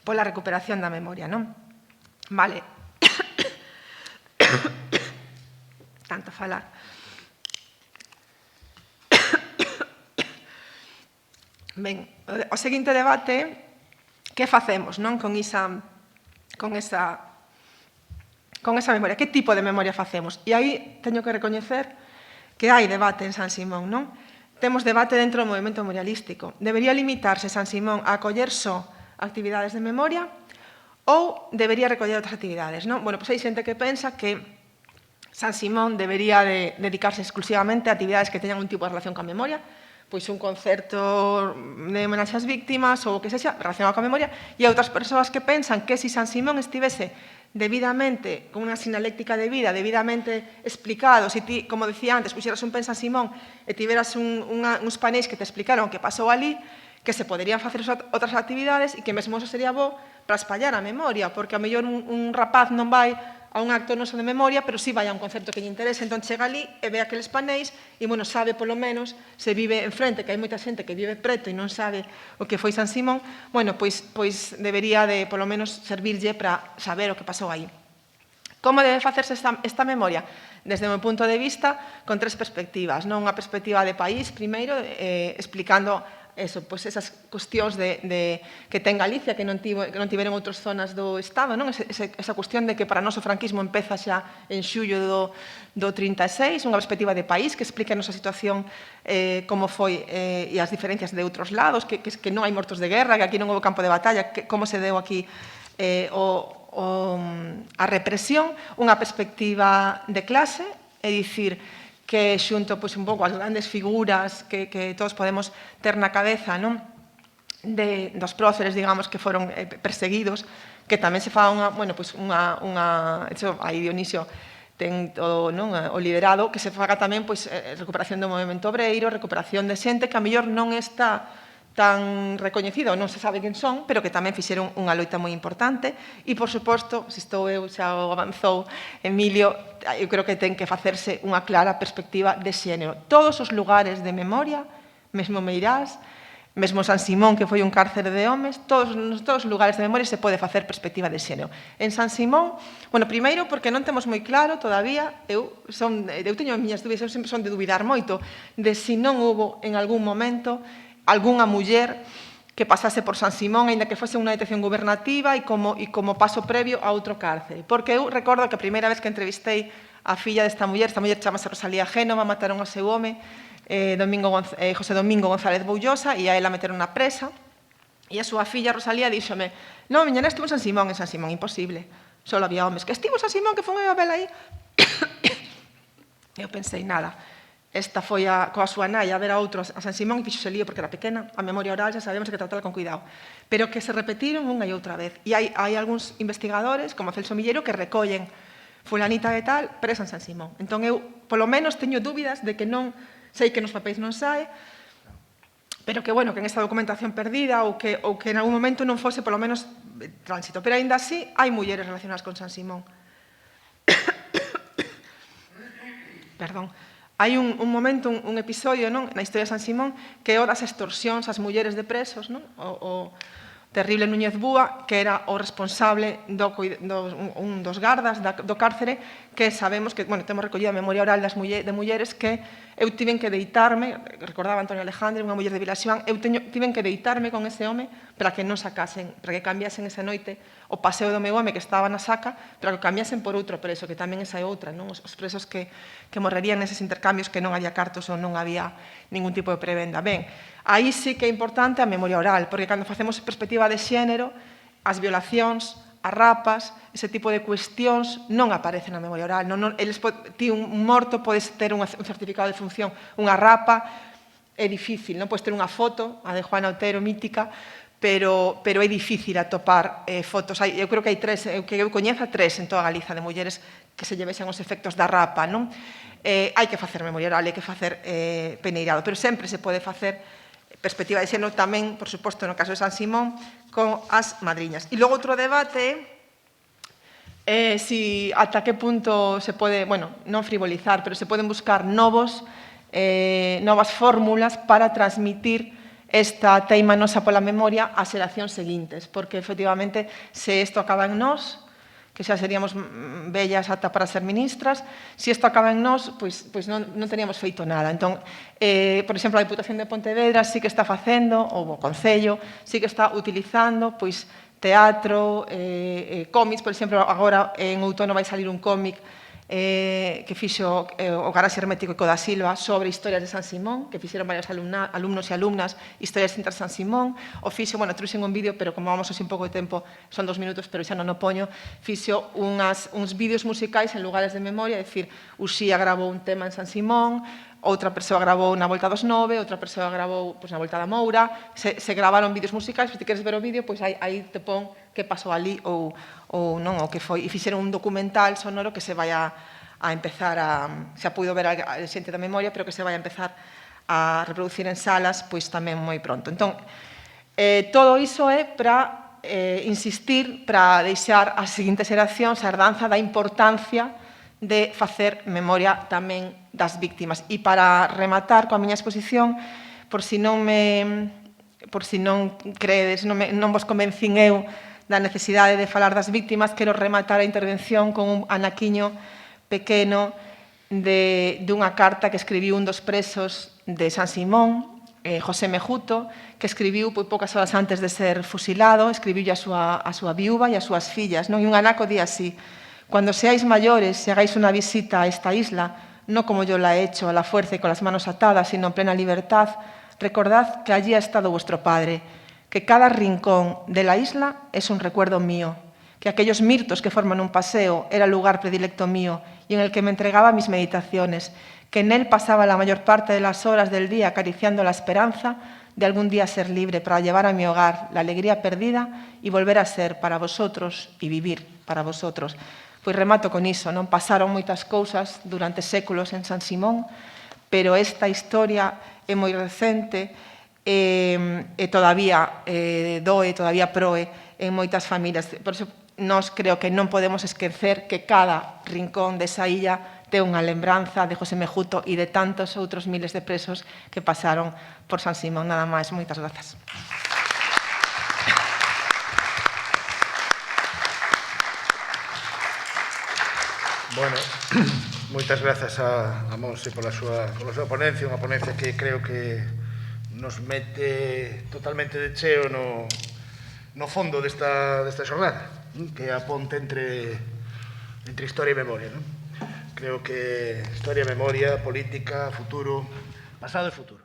pola recuperación da memoria, non? Vale. Tanto falar. Ben, o seguinte debate, que facemos, non? Con esa memoria. Que tipo de memoria facemos? E aí teño que recoñecer que hai debate en San Simón, non? Temos debate dentro do movimento memorialístico. Debería limitarse San Simón a acoller só actividades de memoria ou debería recoller outras actividades, non? Bueno, pois hai xente que pensa que San Simón debería dedicarse exclusivamente a actividades que teñan un tipo de relación coa memoria, pois un concerto de homenaxe ás víctimas ou o que sexa relacionado coa memoria, e outras persoas que pensan que se San Simón estivese debidamente, con unha sinaléctica de vida, debidamente explicado, se ti, como decía antes, puxeras un pen San Simón e tiveras uns paneis que te explicaron o que pasou ali, que se poderían facer outras actividades e que mesmo eso sería bo para espallar a memoria, porque a mellor un rapaz non vai a un acto noso de memoria, pero si vai a un concerto que lle interesa, entón chega ali e ve aqueles paneis e, bueno, sabe polo menos, se vive enfrente, que hai moita xente que vive preto e non sabe o que foi San Simón, bueno, pois debería de, polo menos, servirlle para saber o que pasou aí. Como debe facerse esta memoria? Desde o meu punto de vista, con tres perspectivas, non? Unha perspectiva de país, primeiro, explicando eso, pois esas cuestións que ten Galicia, que non tiveron outras zonas do Estado, non? Esa cuestión de que para nós o franquismo empeza xa en xullo do 36, unha perspectiva de país que explica a nosa situación como foi e as diferencias de outros lados, que non hai mortos de guerra, que aquí non houve campo de batalla, como se deu aquí a represión, unha perspectiva de clase, é dicir, que xunto un pouco as grandes figuras que todos podemos ter na cabeza, non? Dos próceres, digamos, que foron perseguidos, que tamén se fa unha, aí Dionisio ten todo, non, o liderado, que se faga tamén recuperación do movimento obreiro, recuperación de xente que a mellor non está tan recoñecida ou non se sabe quen son, pero que tamén fixeron unha loita moi importante. E, por suposto, se estou eu, xa o avanzou Emilio, eu creo que ten que facerse unha clara perspectiva de xénero. Todos os lugares de memoria, mesmo Meirás, mesmo San Simón, que foi un cárcere de homes, todos os lugares de memoria se pode facer perspectiva de xénero. En San Simón, bueno, primeiro, porque non temos moi claro todavía, eu teño as miñas dúbidas, eu sempre son de dubidar moito, de se non houbo en algún momento algunha muller que pasase por San Simón, aínda que fose unha detención gubernativa e como paso previo a outro cárcere. Porque eu recordo que a primeira vez que entrevistei a filla desta muller chamase Rosalía Génova, mataron ao seu home, José Domingo González Boullosa, e a ela meteron na presa, e a súa filla Rosalía díxome: non, miña nena estivo en San Simón, imposible, só había homes. Que estivo en San Simón, que foi unha vela aí? Eu pensei, nada, esta foi coa súa nai a ver a outro a San Simón e fixose lío porque era pequena, a memoria oral xa sabemos que tratala con cuidado, pero que se repetiron unha e outra vez. E hai algúns investigadores, como Celso Millero, que recollen fulanita de tal presa en San Simón. Entón eu, polo menos, teño dúbidas de que non, sei que nos papéis non sae, pero que, bueno, que en esta documentación perdida ou que en algún momento non fose, polo menos, tránsito. Pero, aínda así, hai mulleres relacionadas con San Simón. Perdón. Hai un momento, un episodio na historia de San Simón que é o das extorsións ás mulleres de presos, o terrible Núñez Búa, que era o responsable un dos gardas do cárcere, que sabemos que, bueno, temos recollido a memoria oral de mulleres que eu tiven que deitarme, recordaba Antonio Alejandre, unha muller de Vilaxoán, eu tiven que deitarme con ese home para que non sacasen, para que cambiasen esa noite o paseo do meu home que estaba na saca, para que cambiasen por outro preso, que tamén esa é outra, os presos que morrerían neses intercambios que non había cartos ou non había ningún tipo de prebenda. Ben, aí sí que é importante a memoria oral, porque cando facemos perspectiva de xénero, as violacións, as rapas, ese tipo de cuestións non aparecen na memoria oral. Ti un morto podes ter un certificado de función, unha rapa é difícil, non podes ter unha foto, a de Juana Otero, mítica, pero é difícil atopar fotos. Eu creo que hai tres, que eu coñeza tres en toda Galiza de mulleres que se llevesen os efectos da rapa, non? Hai que facer memoria oral, hai que facer peneirado, pero sempre se pode facer perspectiva de xénero tamén, por suposto, no caso de San Simón, con as madriñas. E logo outro debate é si ata que punto se pode, bueno, non frivolizar, pero se poden buscar novas fórmulas para transmitir esta teima nosa pola memoria ás xeracións seguintes, porque, efectivamente, se isto acaba en nós, que xa seríamos vellas ata para ser ministras, se isto acaba en nós, pois non teríamos feito nada. Entón, por exemplo, a Diputación de Pontevedra sí que está facendo, ou o Concello, sí que está utilizando, pois, teatro, cómics, por exemplo, agora en outono vai salir un cómic que fixo o Garaxe Hermético e Coda Silva sobre historias de San Simón, que fixeron varios alumnos e alumnas, historias de San Simón. O fixo, bueno, trouxen un vídeo, pero como vamos así un pouco de tempo, son 2 minutos, pero xa non o poño, fixo uns vídeos musicais en lugares de memoria, é dicir, Uxía grabou un tema en San Simón, outra persoa grabou na Volta dos 9, outra persoa grabou na Volta da Moura, se gravaron vídeos musicais, se queres ver o vídeo, pois aí te pon que pasou ali ou non, o que foi. E fixeron un documental sonoro que se vai a empezar xa puido ver a xente da memoria, pero que se vai a empezar a reproducir en salas, pois tamén moi pronto. Entón, todo iso é para insistir, para deixar as seguintes xeracións a herdanza da importancia de facer memoria tamén das víctimas. E para rematar coa miña exposición, por si non credes, non vos convencín eu da necesidade de falar das víctimas, quero rematar a intervención con un anaquiño pequeno dunha carta que escribiu un dos presos de San Simón, José Mejuto, que escribiu poucas horas antes de ser fusilado, escribiu a súa viúva e as súas fillas. E un anaco di así: «Cuando seáis mayores y hagáis una visita a esta isla, no como yo la he hecho, a la fuerza y con las manos atadas, sino en plena libertad, recordad que allí ha estado vuestro padre, que cada rincón de la isla es un recuerdo mío, que aquellos mirtos que forman un paseo era el lugar predilecto mío y en el que me entregaba mis meditaciones, que en él pasaba la mayor parte de las horas del día acariciando la esperanza de algún día ser libre para llevar a mi hogar la alegría perdida y volver a ser para vosotros y vivir para vosotros». Pois remato con iso, non pasaron moitas cousas durante séculos en San Simón, pero esta historia é moi recente e todavía doe, todavía proe en moitas familias. Por iso, nós creo que non podemos esquecer que cada rincón desa illa ten unha lembranza de José Mejuto e de tantos outros miles de presos que pasaron por San Simón. Nada máis, moitas grazas. Bueno, moitas grazas a Monse pola súa ponencia, unha ponencia que creo que nos mete totalmente de cheo no fondo desta xornada, que é a ponte entre historia e memoria. Creo que historia, memoria, política, futuro, pasado e futuro.